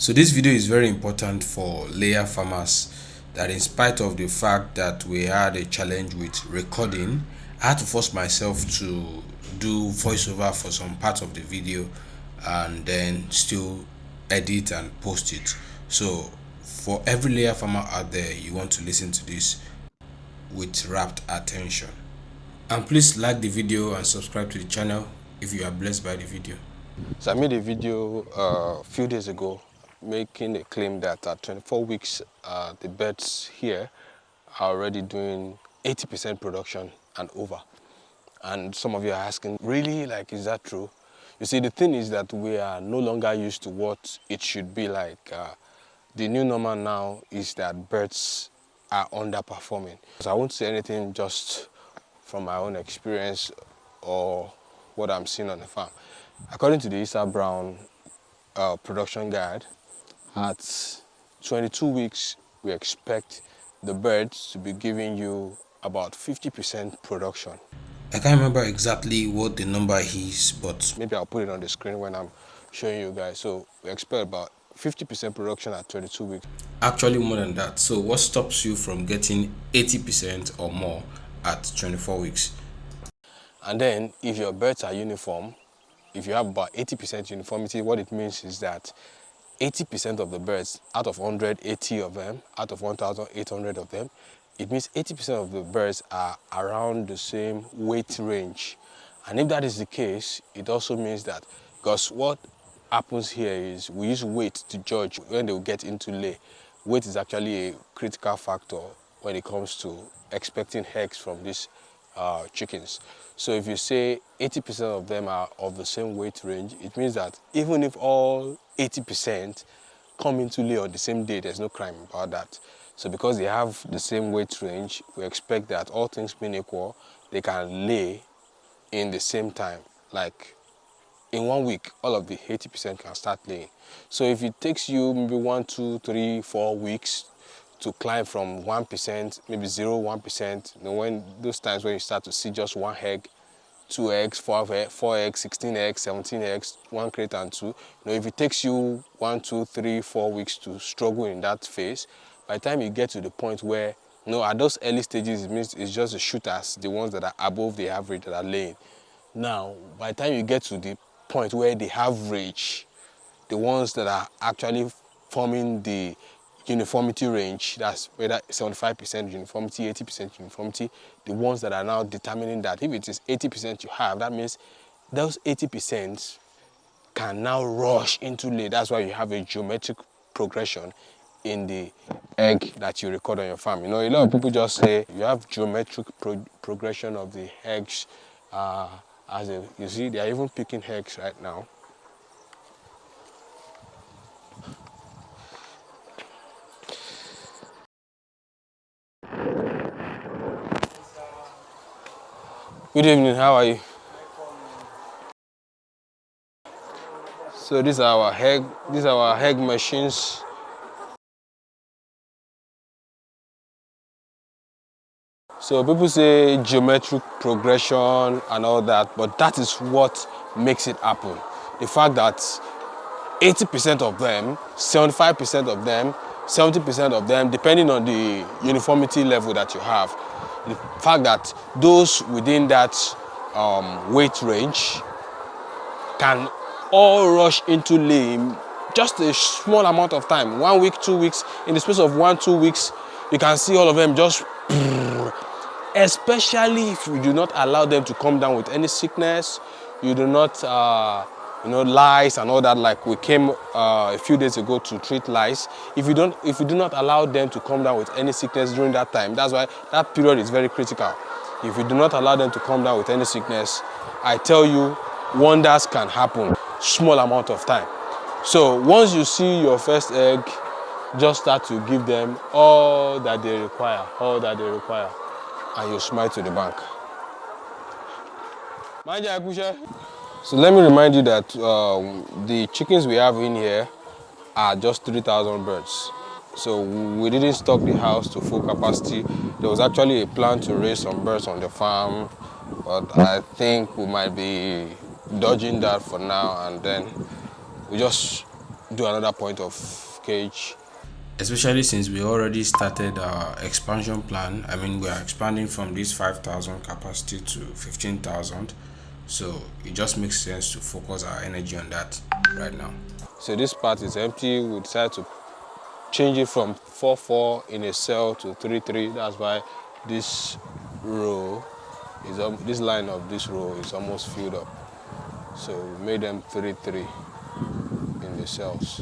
So this video is very important for layer farmers, that in spite of the fact that we had a challenge with recording, I had to force myself to do voiceover for some parts of the video and then still edit and post it. So for every layer farmer out there, you want to listen to this with rapt attention. And please like the video and subscribe to the channel if you are blessed by the video. So I made a video a few days ago making a claim that at 24 weeks the birds here are already doing 80% production and over. And some of you are asking, really, like, is that true? You see, the thing is that we are no longer used to what it should be like. The new normal now is that birds are underperforming. So I won't say anything just from my own experience or what I'm seeing on the farm. According to the Issa Brown production guide, at 22 weeks, we expect the birds to be giving you about 50% production. I can't remember exactly what the number is, but maybe I'll put it on the screen when I'm showing you guys. So we expect about 50% production at 22 weeks. Actually more than that. So what stops you from getting 80% or more at 24 weeks? And then if your birds are uniform, if you have about 80% uniformity, what it means is that 80% of the birds out of 180 of them, out of 1,800 of them, it means 80% of the birds are around the same weight range. And if that is the case, it also means that, because what happens here is we use weight to judge when they will get into lay. Weight is actually a critical factor when it comes to expecting eggs from these chickens. So if you say 80% of them are of the same weight range, it means that even if all 80% come into lay on the same day, there's no crime about that. So because they have the same weight range, we expect that all things being equal, they can lay in the same time. Like in 1 week, all of the 80% can start laying. So if it takes you maybe 1, 2, 3, 4 weeks to climb from 1%, maybe 0, 1%, you know, when those times when you start to see just 1 egg, 2 eggs, 4 eggs, 16 eggs, 17 eggs, 1 crate and 2. You know, if it takes you 1, 2, 3, 4 weeks to struggle in that phase, by the time you get to the point where, you know, at those early stages, it means it's just the shooters, the ones that are above the average that are laying. Now, by the time you get to the point where the average, the ones that are actually forming the uniformity range, that's whether 75% uniformity, 80% uniformity, the ones that are now determining that if it is 80% you have, that means those 80% can now rush into lay. That's why you have a geometric progression in the egg that you record on your farm. You know, a lot of people just say you have geometric progression of the eggs. You see, they are even picking eggs right now. Good evening, how are you? So these are our egg machines. So people say geometric progression and all that, but that is what makes it happen. The fact that 80% of them, 75% of them, 70% of them, depending on the uniformity level that you have, the fact that those within that weight range can all rush into laying just a small amount of time, 1 week, 2 weeks. In the space of 1, 2 weeks, you can see all of them just, especially if you do not allow them to come down with any sickness. You do not you know, lice and all that, like we came a few days ago to treat lice. If you do not allow them to come down with any sickness during that time, that's why that period is very critical. If you do not allow them to come down with any sickness, I tell you, wonders can happen, small amount of time. So once you see your first egg, just start to give them all that they require, and you smile to the bank. So let me remind you that the chickens we have in here are just 3,000 birds. So we didn't stock the house to full capacity. There was actually a plan to raise some birds on the farm, but I think we might be dodging that for now, and then we just do another point of cage. Especially since we already started our expansion plan. I mean, we are expanding from this 5,000 capacity to 15,000. So it just makes sense to focus our energy on that right now. So this part is empty. We decided to change it from 4-4 in a cell to 3-3. That's why this row is this line of this row is almost filled up. So we made them 3-3 in the cells.